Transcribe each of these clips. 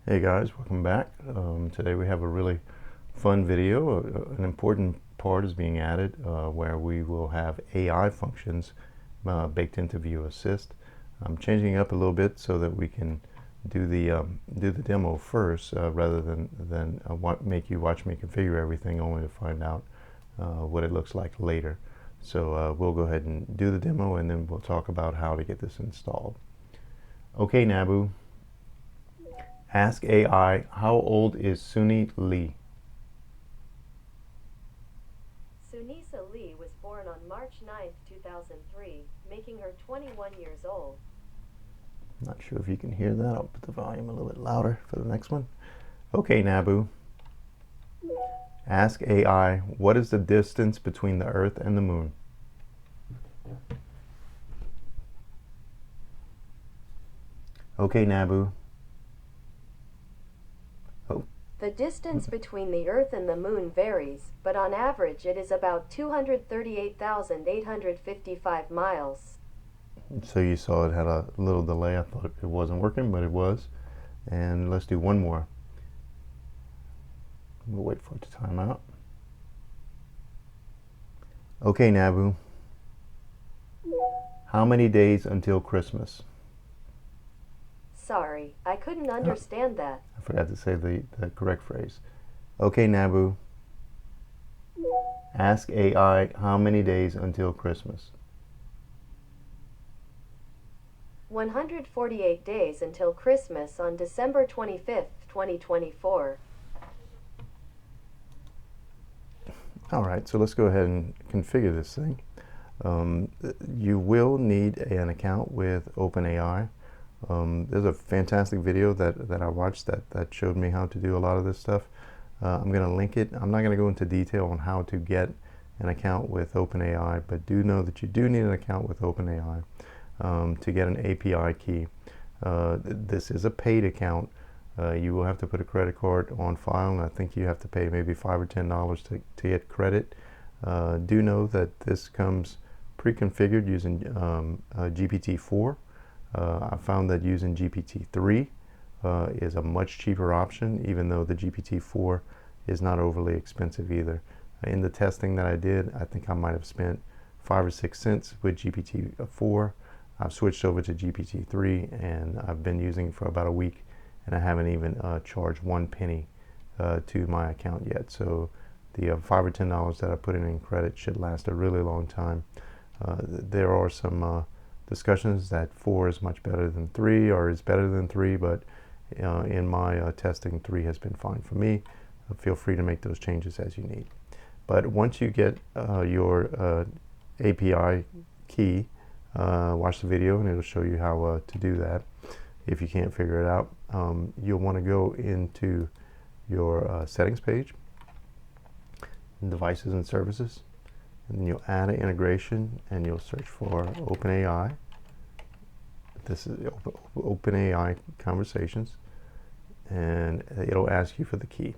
Hey guys, welcome back. Today we have a really fun video. An important part is being added where we will have AI functions baked into View Assist. I'm changing it up a little bit so that we can do the demo first rather than make you watch me configure everything only to find out what it looks like later. So we'll go ahead and do the demo and then we'll talk about how to get this installed. Okay, Nabu. Ask AI, how old is Suni Lee? Sunisa Lee was born on March 9, 2003, making her 21 years old. Not sure if you can hear that. I'll put the volume a little bit louder for the next one. Okay, Nabu. Ask AI, what is the distance between the Earth and the Moon? Okay, Nabu. Oh, The distance between the Earth and the Moon varies, but on average it is about 238,855 miles. so you saw it had a little delay. I thought it wasn't working, but it was. And let's do one more. We'll wait for it to time out. Okay, Nabu. How many days until Christmas? Sorry, I couldn't Oh, understand that. I forgot to say the correct phrase. Okay, Nabu. Ask AI, how many days until Christmas? 148 days until Christmas on December 25th, 2024. All right, so let's go ahead and configure this thing. You will need an account with OpenAI. There's a fantastic video that I watched that showed me how to do a lot of this stuff. I'm going to link it. I'm not going to go into detail on how to get an account with OpenAI, but do know that you do need an account with OpenAI to get an API key. This is a paid account. You will have to put a credit card on file, and I think you have to pay maybe $5 or $10 to get credit. Do know that this comes pre-configured using GPT-4. I found that using GPT-3 is a much cheaper option, even though the GPT-4 is not overly expensive either. In the testing that I did, I think I might have spent 5 or 6 cents with GPT-4. I've switched over to GPT-3 and I've been using it for about a week, and I haven't even charged 1 penny to my account yet. So the $5 or $10 that I put in credit should last a really long time. There are some discussions that 4 is much better than 3 or is better than 3, but in my testing, 3 has been fine for me. Feel free to make those changes as you need. But once you get your API key, watch the video and it'll show you how to do that. If you can't figure it out, you'll want to go into your settings page, devices and services, and then you'll add an integration and you'll search for OpenAI. This is OpenAI conversations, and it'll ask you for the key.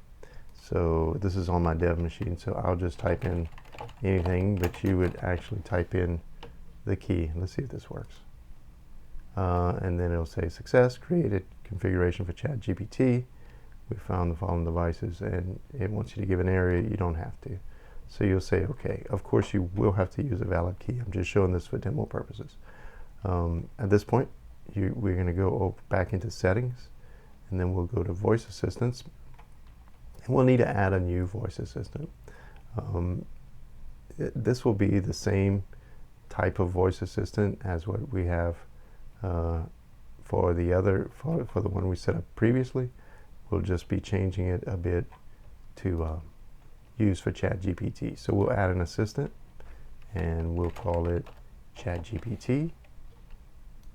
So this is on my dev machine, so I'll just type in anything, but you would actually type in the key. Let's see if this works. And then it'll say success, created configuration for ChatGPT. We found the following devices, and it wants you to give an area. You don't have to. So you'll say, okay, of course you will have to use a valid key. I'm just showing this for demo purposes. At this point, we're going to go back into settings, and then we'll go to voice assistants, and we'll need to add a new voice assistant. This will be the same type of voice assistant as what we have for the one we set up previously. We'll just be changing it a bit to use for ChatGPT. So we'll add an assistant and we'll call it ChatGPT,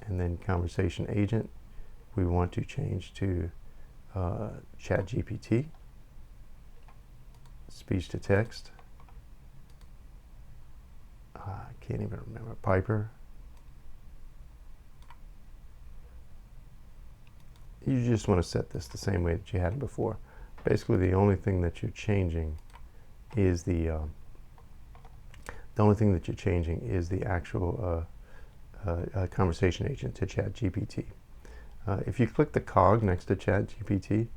and then conversation agent we want to change to ChatGPT. Speech to text, I can't even remember, Piper. You just want to set this the same way that you had it before. Basically, the only thing that you're changing is the actual conversation agent to ChatGPT. If you click the cog next to ChatGPT,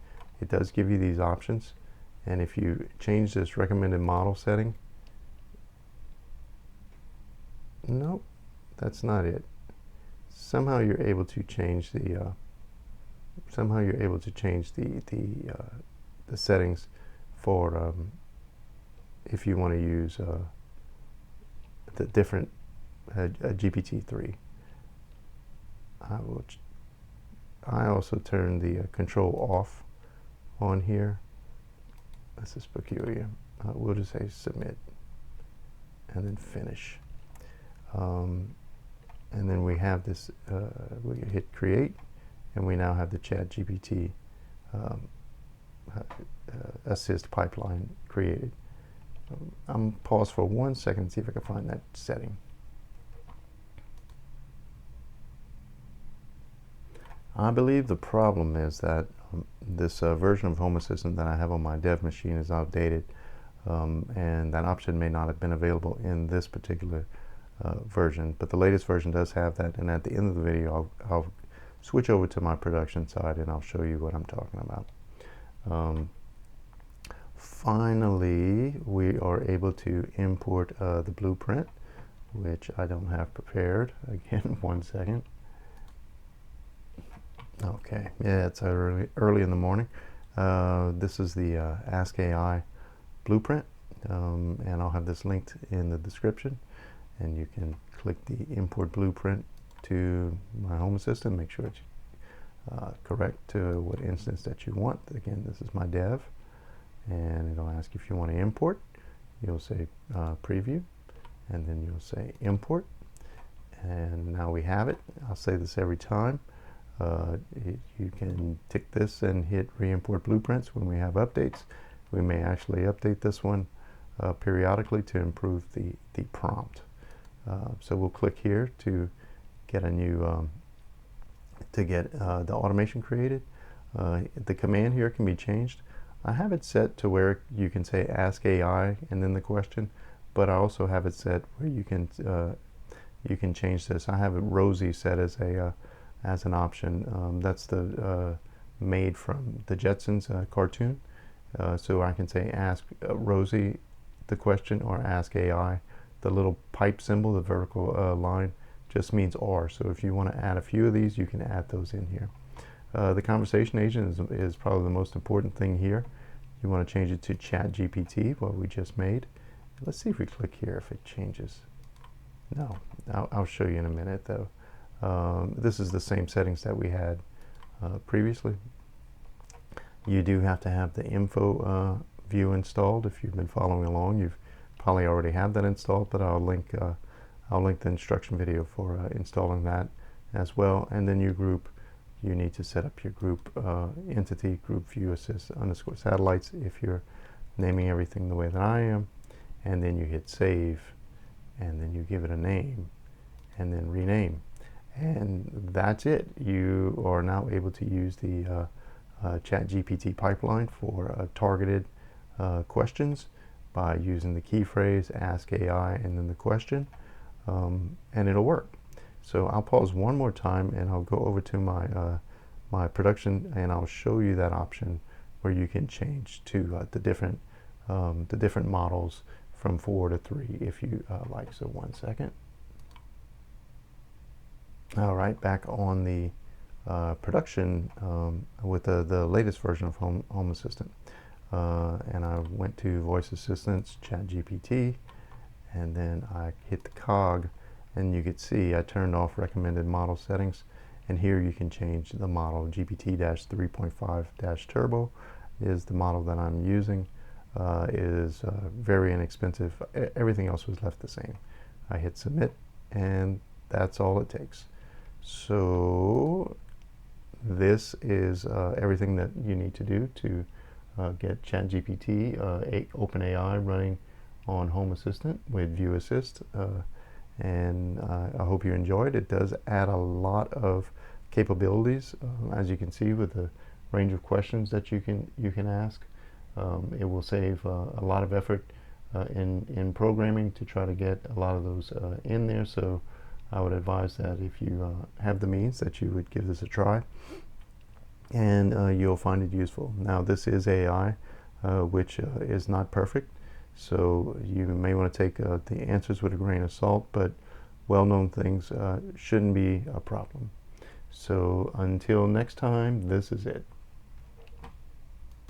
it does give you these options. And if you change this recommended model setting, nope, that's not it. Somehow you're able to change the the settings for if you want to use the different GPT-3. I also turn the control off on here. This is peculiar. We'll just say submit and then finish. And then we have this, we hit create, and we now have the ChatGPT assist pipeline created. I'm pause for 1 second and see if I can find that setting. I believe the problem is that this version of Home Assistant that I have on my dev machine is outdated, and that option may not have been available in this particular version, but the latest version does have that. And at the end of the video, I'll switch over to my production side and I'll show you what I'm talking about. Finally, we are able to import the blueprint, which I don't have prepared. Again, 1 second. Okay, yeah, it's early in the morning. This is the Ask AI blueprint, and I'll have this linked in the description, and you can click the import blueprint to my Home Assistant. Make sure it's correct to what instance that you want. Again, this is my dev, and it'll ask if you want to import. You'll say preview, and then you'll say import, and now we have it. I'll say this every time. You can tick this and hit re-import blueprints when we have updates. We may actually update this one periodically to improve the prompt. So we'll click here to get a new the automation created. The command here can be changed. I have it set to where you can say ask AI and then the question, but I also have it set where you can change this. I have it Rosie set as an option. That's the made from the Jetsons cartoon. So I can say ask Rosie the question or ask AI. The little pipe symbol, the vertical line, just means or. So if you want to add a few of these, you can add those in here. The conversation agent is probably the most important thing here. You want to change it to ChatGPT, what we just made. Let's see if we click here if it changes. No, I'll show you in a minute though. This is the same settings that we had previously. You do have to have the info view installed. If you've been following along, you've probably already have that installed, but I'll link the instruction video for installing that as well. And then your group, you need to set up your group entity, group view assist _ satellites if you're naming everything the way that I am. And then you hit save, and then you give it a name, and then rename. And that's it. You are now able to use the ChatGPT pipeline for targeted questions by using the key phrase ask AI and then the question, and it'll work. So I'll pause one more time and I'll go over to my my production, and I'll show you that option where you can change to the different models from 4 to 3 if you like. So 1 second. All right, back on the production with the latest version of Home Assistant. And I went to Voice Assistants, ChatGPT, and then I hit the cog, and you could see I turned off recommended model settings. And here you can change the model. GPT-3.5-Turbo is the model that I'm using. It is very inexpensive. Everything else was left the same. I hit submit, and that's all it takes. So this is everything that you need to do to get ChatGPT, OpenAI running on Home Assistant with View Assist. And I hope you enjoyed. It does add a lot of capabilities, as you can see, with the range of questions that you can ask. It will save a lot of effort in programming to try to get a lot of those in there. So I would advise that if you have the means, that you would give this a try. and you'll find it useful. Now, this is AI, which is not perfect, so you may want to take the answers with a grain of salt, but well-known things shouldn't be a problem. So until next time, this is it.